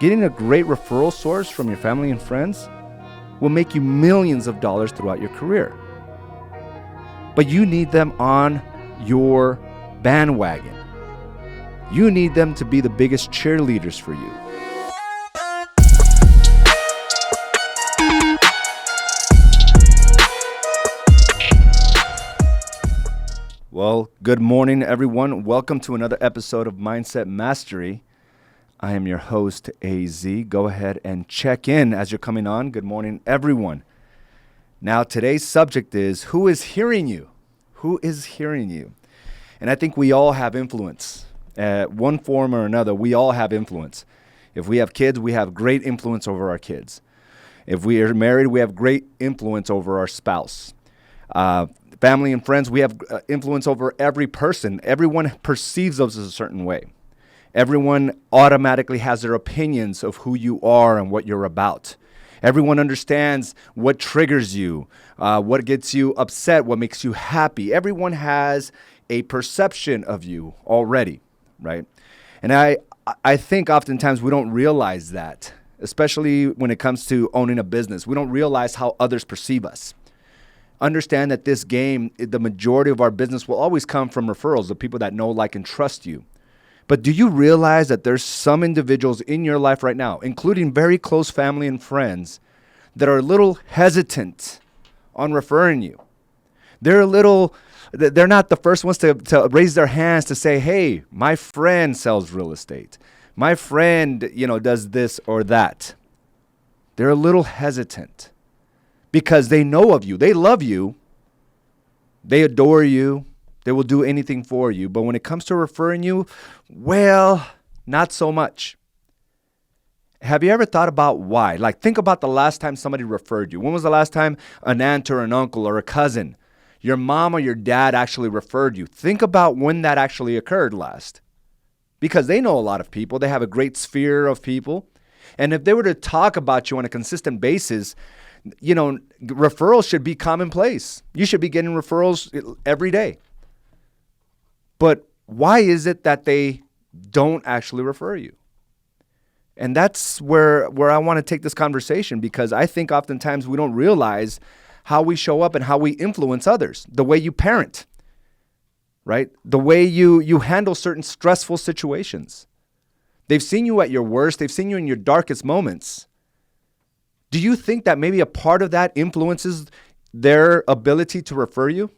Getting a great referral source from your family and friends will make you millions of dollars throughout your career. But you need them on your bandwagon. You need them to be the biggest cheerleaders for you. Well, good morning, everyone. Welcome to another episode of Mindset Mastery. I am your host, AZ. Go ahead and check in as you're coming on. Good morning, everyone. Now, today's subject is, who is hearing you? Who is hearing you? And I think we all have influence. One form or another, we all have influence. If we have kids, we have great influence over our kids. If we are married, we have great influence over our spouse. Family and friends, we have influence over every person. Everyone perceives us a certain way. Everyone automatically has their opinions of who you are and what you're about. Everyone understands what triggers you, what gets you upset, what makes you happy. Everyone has a perception of you already, right? And I think oftentimes we don't realize that, especially when it comes to owning a business. We don't realize how others perceive us. Understand that this game, the majority of our business will always come from referrals, the people that know, like, and trust you. But do you realize that there's some individuals in your life right now, including very close family and friends, that are a little hesitant on referring you? They're not the first ones to raise their hands to say, hey, my friend sells real estate. My friend, does this or that. They're a little hesitant. Because they know of you. They love you. They adore you. They will do anything for you. But when it comes to referring you, well, not so much. Have you ever thought about why? Like, think about the last time somebody referred you. When was the last time an aunt or an uncle or a cousin, your mom or your dad actually referred you? Think about when that actually occurred last. Because they know a lot of people. They have a great sphere of people. And if they were to talk about you on a consistent basis, referrals should be commonplace. You should be getting referrals every day. But why is it that they don't actually refer you? And that's where I want to take this conversation, because I think oftentimes we don't realize how we show up and how we influence others. The way you parent, right? The way you handle certain stressful situations. They've seen you at your worst. They've seen you in your darkest moments. Do you think that maybe a part of that influences their ability to refer you?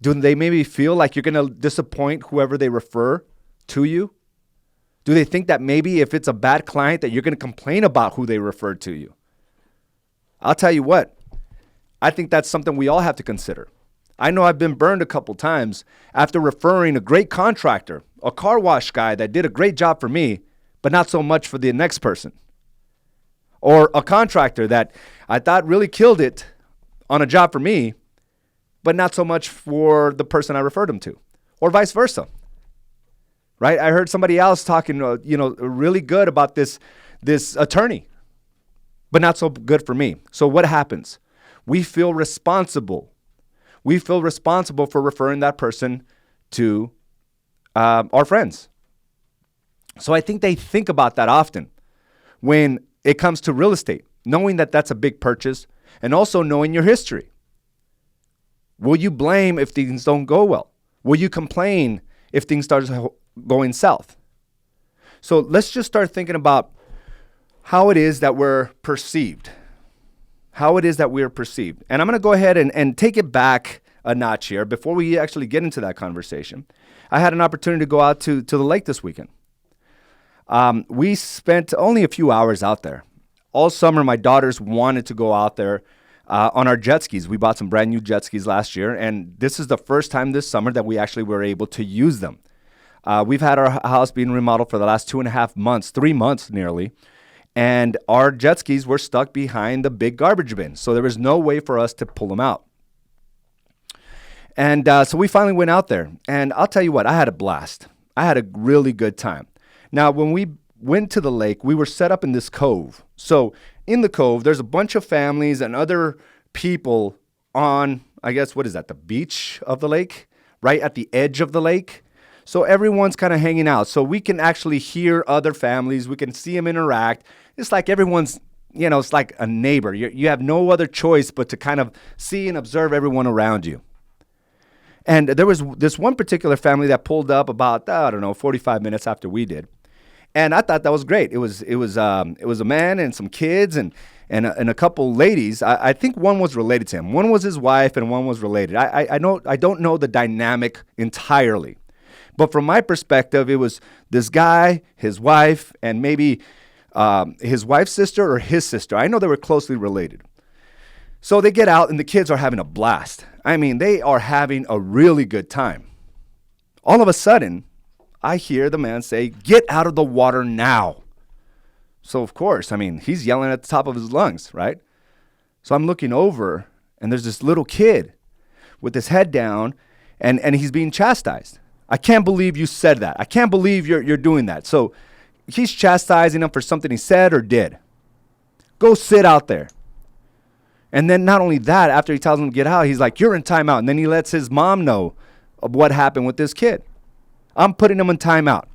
Do they maybe feel like you're going to disappoint whoever they refer to you? Do they think that maybe if it's a bad client that you're going to complain about who they referred to you? I'll tell you what, I think that's something we all have to consider. I know I've been burned a couple times after referring a great contractor, a car wash guy that did a great job for me, but not so much for the next person. Or a contractor that I thought really killed it on a job for me, but not so much for the person I referred him to, or vice versa, right? I heard somebody else talking, really good about this attorney, but not so good for me. So what happens? We feel responsible. We feel responsible for referring that person to our friends. So I think they think about that often when it comes to real estate, knowing that that's a big purchase, and also knowing your history. Will you blame if things don't go well? Will you complain if things start going south? So let's just start thinking about how it is that we're perceived. How it is that we're perceived. And I'm going to go ahead and take it back a notch here before we actually get into that conversation. I had an opportunity to go out to the lake this weekend. We spent only a few hours out there. All summer, my daughters wanted to go out there on our jet skis. We bought some brand new jet skis last year, and this is the first time this summer that we actually were able to use them. We've had our house being remodeled for the last 2.5 months, 3 months nearly, and our jet skis were stuck behind the big garbage bin, so there was no way for us to pull them out. And so we finally went out there, and I'll tell you what, I had a blast. I had a really good time. Now, when we went to the lake, we were set up in this cove. So in the cove, there's a bunch of families and other people on, I guess, what is that, the beach of the lake, right at the edge of the lake. So everyone's kind of hanging out. So we can actually hear other families. We can see them interact. It's like everyone's, it's like a neighbor. You have no other choice but to kind of see and observe everyone around you. And there was this one particular family that pulled up about, 45 minutes after we did. And I thought that was great. It was a man and some kids and a couple ladies. I think one was related to him. One was his wife and one was related. I don't know the dynamic entirely. But from my perspective, it was this guy, his wife, and maybe his wife's sister or his sister. I know they were closely related. So they get out and the kids are having a blast. I mean, they are having a really good time. All of a sudden, I hear the man say, "Get out of the water now." So, of course, he's yelling at the top of his lungs, right? So I'm looking over, and there's this little kid with his head down, and he's being chastised. "I can't believe you said that. I can't believe you're doing that." So he's chastising him for something he said or did. "Go sit out there." And then not only that, after he tells him to get out, he's like, "You're in timeout." And then he lets his mom know of what happened with this kid. "I'm putting him in timeout."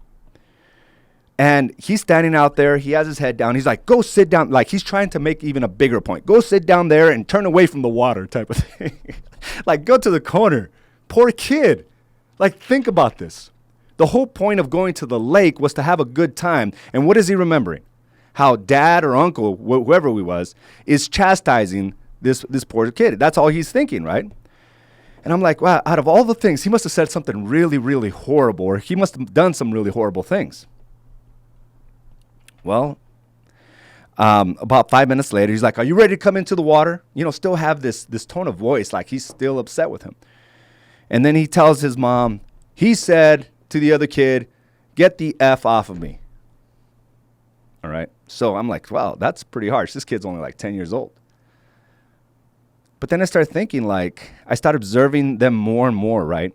And he's standing out there. He has his head down. He's like, "Go sit down." Like he's trying to make even a bigger point. "Go sit down there and turn away from the water," type of thing. Like, go to the corner. Poor kid. Like, think about this. The whole point of going to the lake was to have a good time. And what is he remembering? How dad or uncle, whoever he was, is chastising this poor kid. That's all he's thinking, right? And I'm like, wow, out of all the things, he must have said something really, really horrible, or he must have done some really horrible things. Well, about 5 minutes later, he's like, "Are you ready to come into the water?" Still have this tone of voice, like he's still upset with him. And then he tells his mom, he said to the other kid, "Get the F off of me." All right. So I'm like, wow, that's pretty harsh. This kid's only like 10 years old. But then I started thinking, I started observing them more and more, right?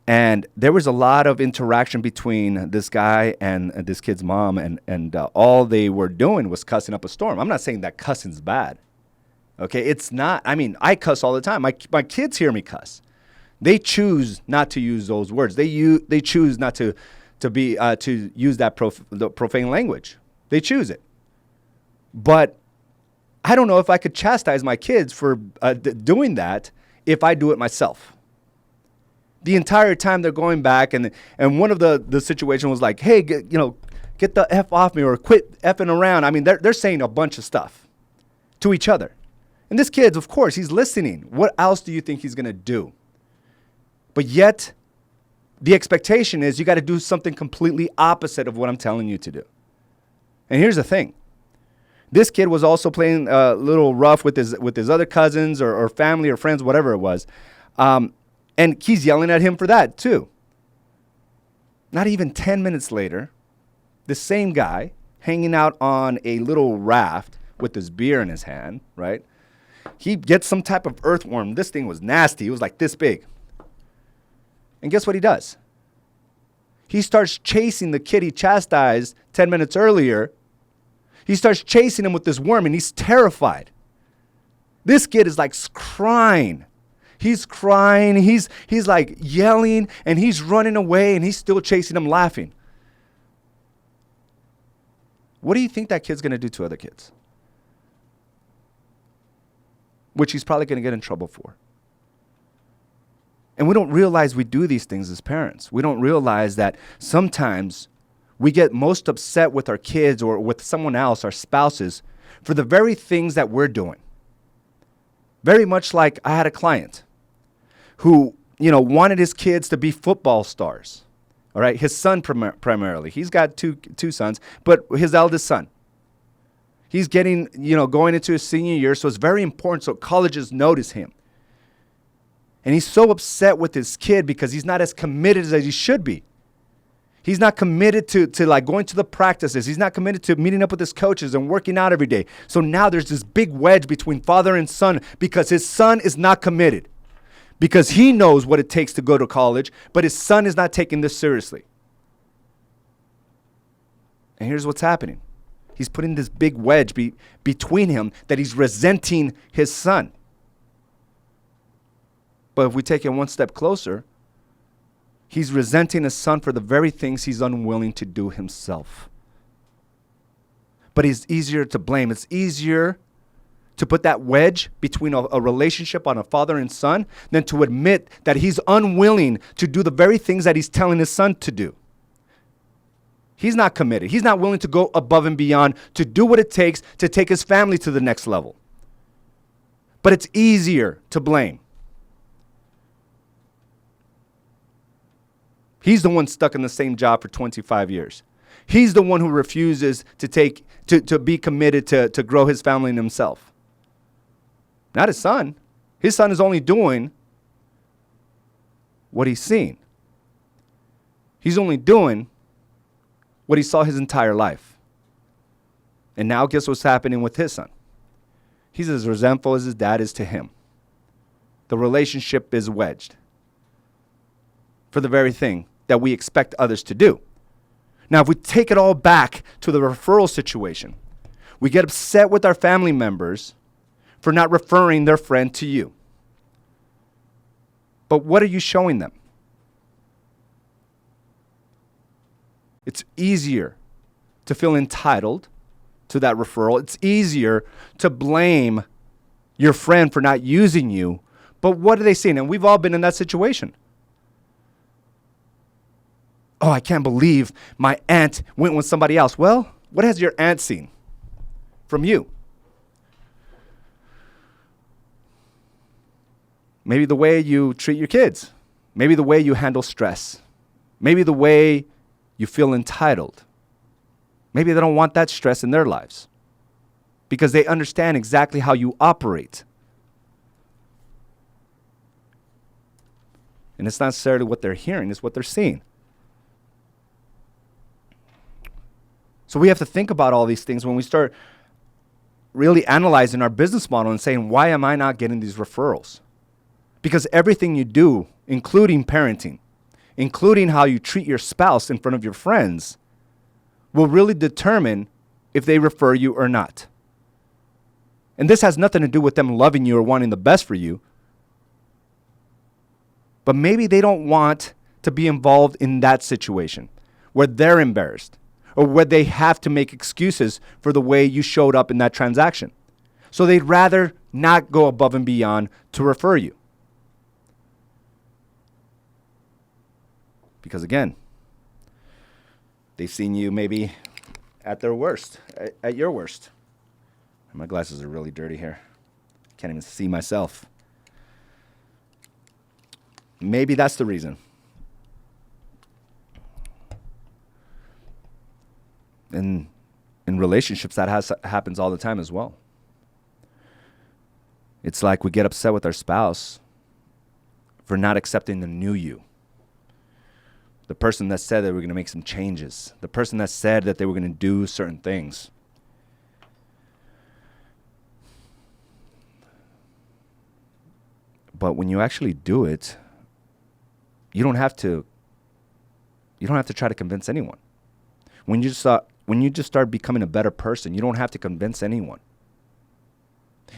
And there was a lot of interaction between this guy and this kid's mom, and all they were doing was cussing up a storm. I'm not saying that cussing's bad. Okay, it's not. I cuss all the time. My kids hear me cuss. They choose not to use those words. They choose not to use that the profane language. They choose it. But I don't know if I could chastise my kids for doing that if I do it myself. The entire time they're going back, and one of the situation was like, "Hey, get the F off me," or "Quit effing around." They're saying a bunch of stuff to each other. And this kid, of course, he's listening. What else do you think he's going to do? But yet, the expectation is you got to do something completely opposite of what I'm telling you to do. And here's the thing. This kid was also playing a little rough with his other cousins or family or friends, whatever it was. And he's yelling at him for that too. Not even 10 minutes later, the same guy hanging out on a little raft with his beer in his hand, right? He gets some type of earthworm. This thing was nasty. It was like this big. And guess what he does? He starts chasing the kid he chastised 10 minutes earlier. He starts chasing him with this worm, and he's terrified. This kid is like crying. He's crying. He's like yelling, and he's running away, and he's still chasing him, laughing. What do you think that kid's going to do to other kids? Which he's probably going to get in trouble for. And we don't realize we do these things as parents. We don't realize that sometimes we get most upset with our kids or with someone else, our spouses, for the very things that we're doing. Very much like I had a client who, wanted his kids to be football stars. All right, his son primarily. He's got two sons, but his eldest son. He's getting, going into his senior year, so it's very important so colleges notice him. And he's so upset with his kid because he's not as committed as he should be. He's not committed to like going to the practices. He's not committed to meeting up with his coaches and working out every day. So now there's this big wedge between father and son because his son is not committed. Because he knows what it takes to go to college, but his son is not taking this seriously. And here's what's happening. He's putting this big wedge between him that he's resenting his son. But if we take it one step closer, He's resenting his son for the very things he's unwilling to do himself. But it's easier to blame. It's easier to put that wedge between a relationship on a father and son than to admit that he's unwilling to do the very things that he's telling his son to do. He's not committed. He's not willing to go above and beyond to do what it takes to take his family to the next level. But it's easier to blame. He's the one stuck in the same job for 25 years. He's the one who refuses to be committed to grow his family and himself. Not his son. His son is only doing what he's seen. He's only doing what he saw his entire life. And now guess what's happening with his son? He's as resentful as his dad is to him. The relationship is wedged for the very thing that we expect others to do. Now, if we take it all back to the referral situation, we get upset with our family members for not referring their friend to you. But what are you showing them? It's easier to feel entitled to that referral. It's easier to blame your friend for not using you. But what are they saying? And we've all been in that situation. Oh, I can't believe my aunt went with somebody else. Well, what has your aunt seen from you? Maybe the way you treat your kids. Maybe the way you handle stress. Maybe the way you feel entitled. Maybe they don't want that stress in their lives because they understand exactly how you operate. And it's not necessarily what they're hearing, it's what they're seeing. So we have to think about all these things when we start really analyzing our business model and saying, why am I not getting these referrals? Because everything you do, including parenting, including how you treat your spouse in front of your friends, will really determine if they refer you or not. And this has nothing to do with them loving you or wanting the best for you. But maybe they don't want to be involved in that situation where they're embarrassed or where they have to make excuses for the way you showed up in that transaction. So they'd rather not go above and beyond to refer you. Because again, they've seen you maybe at their worst, at your worst. My glasses are really dirty here. Can't even see myself. Maybe that's the reason. In relationships, that happens all the time as well. It's like we get upset with our spouse for not accepting the new you. The person that said that we're going to make some changes. The person that said that they were going to do certain things. But when you actually do it, you don't have to try to convince anyone. When you just start becoming a better person, you don't have to convince anyone.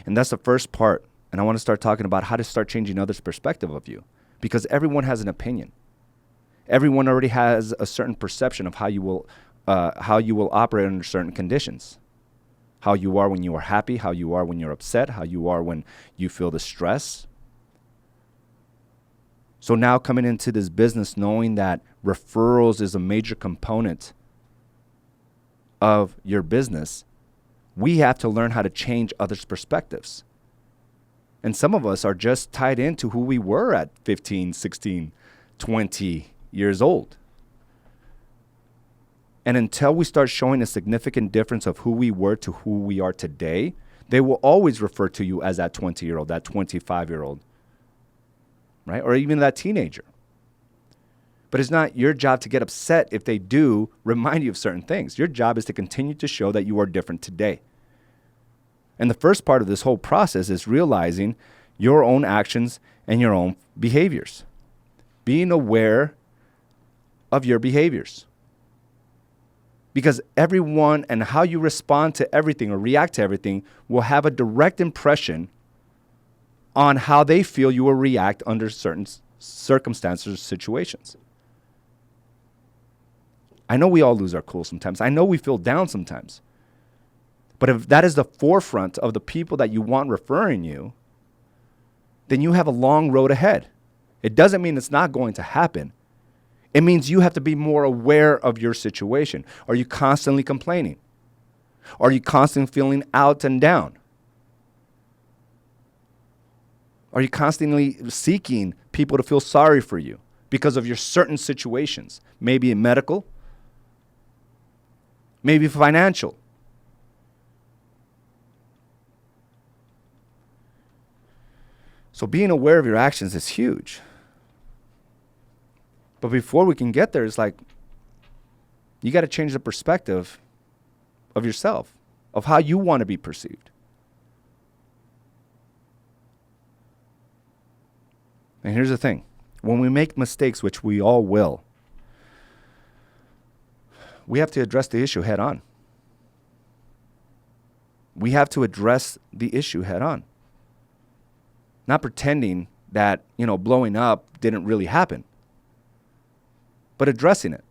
And that's the first part. And I want to start talking about how to start changing others' perspective of you. Because everyone has an opinion. Everyone already has a certain perception of how you will operate under certain conditions. How you are when you are happy, how you are when you're upset, how you are when you feel the stress. So now coming into this business knowing that referrals is a major component of your business, we have to learn how to change others' perspectives. And some of us are just tied into who we were at 15, 16, 20 years old. And until we start showing a significant difference of who we were to who we are today, they will always refer to you as that 20-year-old, that 25-year-old, right? Or even that teenager. But it's not your job to get upset if they do remind you of certain things. Your job is to continue to show that you are different today. And the first part of this whole process is realizing your own actions and your own behaviors. Being aware of your behaviors. Because everyone and how you respond to everything or react to everything will have a direct impression on how they feel you will react under certain circumstances or situations. I know we all lose our cool sometimes. I know we feel down sometimes. But if that is the forefront of the people that you want referring you, then you have a long road ahead. It doesn't mean it's not going to happen. It means you have to be more aware of your situation. Are you constantly complaining? Are you constantly feeling out and down? Are you constantly seeking people to feel sorry for you because of your certain situations? Maybe in medical, maybe financial. So being aware of your actions is huge. But before we can get there, it's like you got to change the perspective of yourself, of how you want to be perceived. And here's the thing. When we make mistakes, which we all will, we have to address the issue head on. We have to address the issue head on. Not pretending that, blowing up didn't really happen. But addressing it.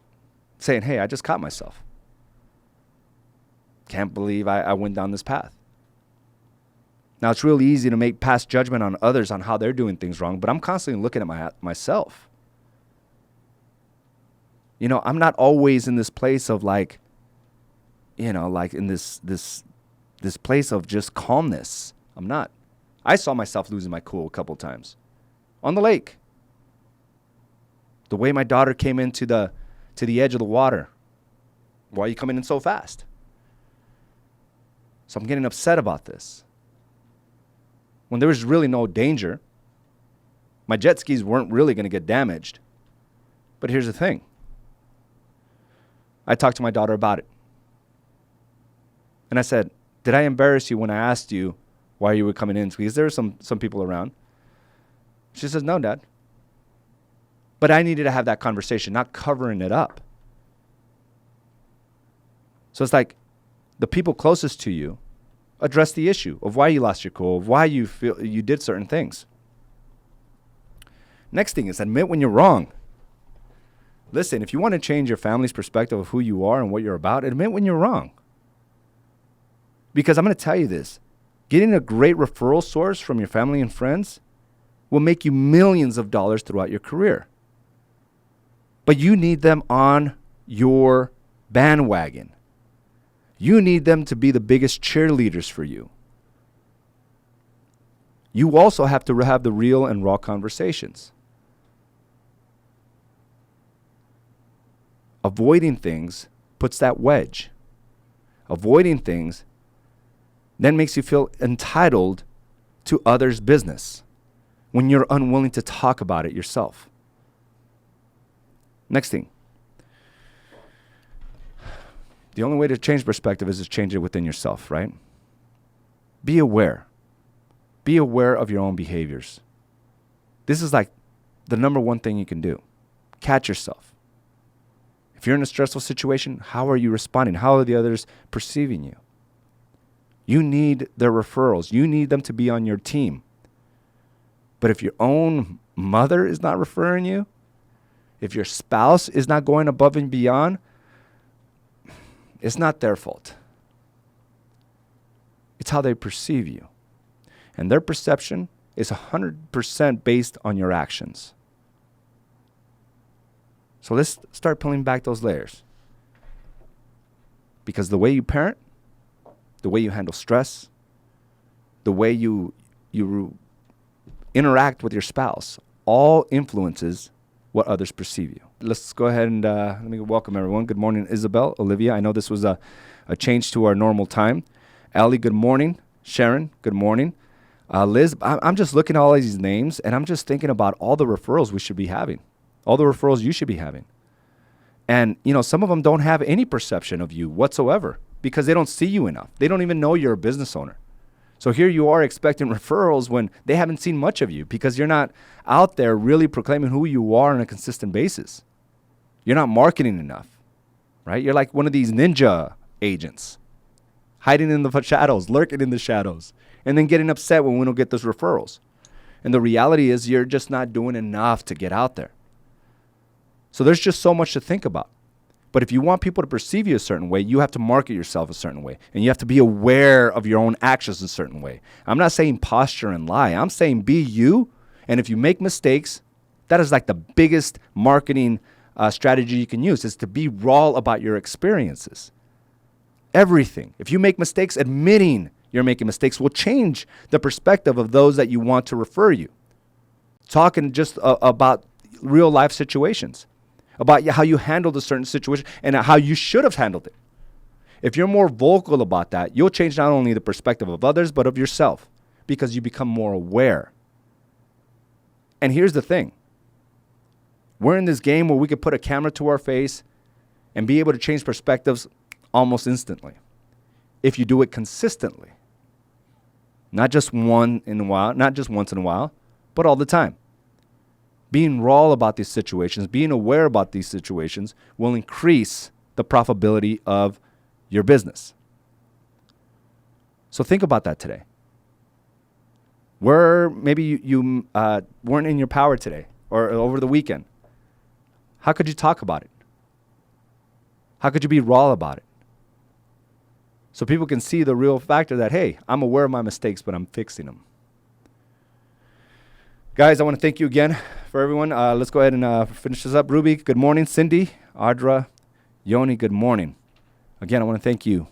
Saying, hey, I just caught myself. Can't believe I went down this path. Now, it's really easy to make past judgment on others on how they're doing things wrong, but I'm constantly looking at myself. I'm not always in this place of like in this place of just calmness. I'm not. I saw myself losing my cool a couple times on the lake. The way my daughter came into to the edge of the water. Why are you coming in so fast? So I'm getting upset about this. When there was really no danger, my jet skis weren't really going to get damaged. But here's the thing. I talked to my daughter about it. And I said, did I embarrass you when I asked you why you were coming in? Because there were some people around. She says, no, Dad. But I needed to have that conversation, not covering it up. So it's like the people closest to you address the issue of why you lost your cool, of why you feel you did certain things. Next thing is admit when you're wrong. Listen, if you want to change your family's perspective of who you are and what you're about, admit when you're wrong. Because I'm going to tell you this. Getting a great referral source from your family and friends will make you millions of dollars throughout your career. But you need them on your bandwagon. You need them to be the biggest cheerleaders for you. You also have to have the real and raw conversations. Avoiding things puts that wedge. Avoiding things then makes you feel entitled to others' business when you're unwilling to talk about it yourself. Next thing. The only way to change perspective is to change it within yourself, right? Be aware. Be aware of your own behaviors. This is like the number one thing you can do. Catch yourself. If you're in a stressful situation, how are you responding? How are the others perceiving you? You need their referrals. You need them to be on your team. But if your own mother is not referring you, if your spouse is not going above and beyond, it's not their fault. It's how they perceive you. And their perception is 100% based on your actions. So let's start pulling back those layers. Because the way you parent, the way you handle stress, the way you interact with your spouse, all influences what others perceive you. Let's go ahead and let me welcome everyone. Good morning, Isabel, Olivia. I know this was a change to our normal time. Allie, good morning. Sharon, good morning. Liz, I'm just looking at all of these names, and I'm just thinking about all the referrals we should be having, all the referrals you should be having. And, some of them don't have any perception of you whatsoever because they don't see you enough. They don't even know you're a business owner. So here you are expecting referrals when they haven't seen much of you because you're not out there really proclaiming who you are on a consistent basis. You're not marketing enough, right? You're like one of these ninja agents, hiding in the shadows, lurking in the shadows, and then getting upset when we don't get those referrals. And the reality is you're just not doing enough to get out there. So there's just so much to think about. But if you want people to perceive you a certain way, you have to market yourself a certain way. And you have to be aware of your own actions a certain way. I'm not saying posture and lie. I'm saying be you. And if you make mistakes, that is like the biggest marketing strategy you can use, is to be raw about your experiences. Everything. If you make mistakes, admitting you're making mistakes will change the perspective of those that you want to refer you. Talking just about real life situations, about how you handled a certain situation and how you should have handled it. If you're more vocal about that, you'll change not only the perspective of others, but of yourself, because you become more aware. And here's the thing. We're in this game where we could put a camera to our face and be able to change perspectives almost instantly if you do it consistently. Not just once in a while, but all the time. Being raw about these situations, being aware about these situations will increase the profitability of your business. So think about that today. Where maybe you weren't in your power today or over the weekend. How could you talk about it? How could you be raw about it? So people can see the real factor that, hey, I'm aware of my mistakes, but I'm fixing them. Guys, I want to thank you again for everyone. Let's go ahead and finish this up. Ruby, good morning. Cindy, Audra, Yoni, good morning. Again, I want to thank you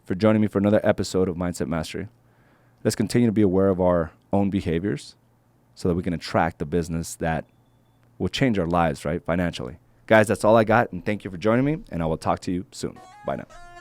for joining me for another episode of Mindset Mastery. Let's continue to be aware of our own behaviors so that we can attract the business that will change our lives, right, financially. Guys, that's all I got, and thank you for joining me, and I will talk to you soon. Bye now.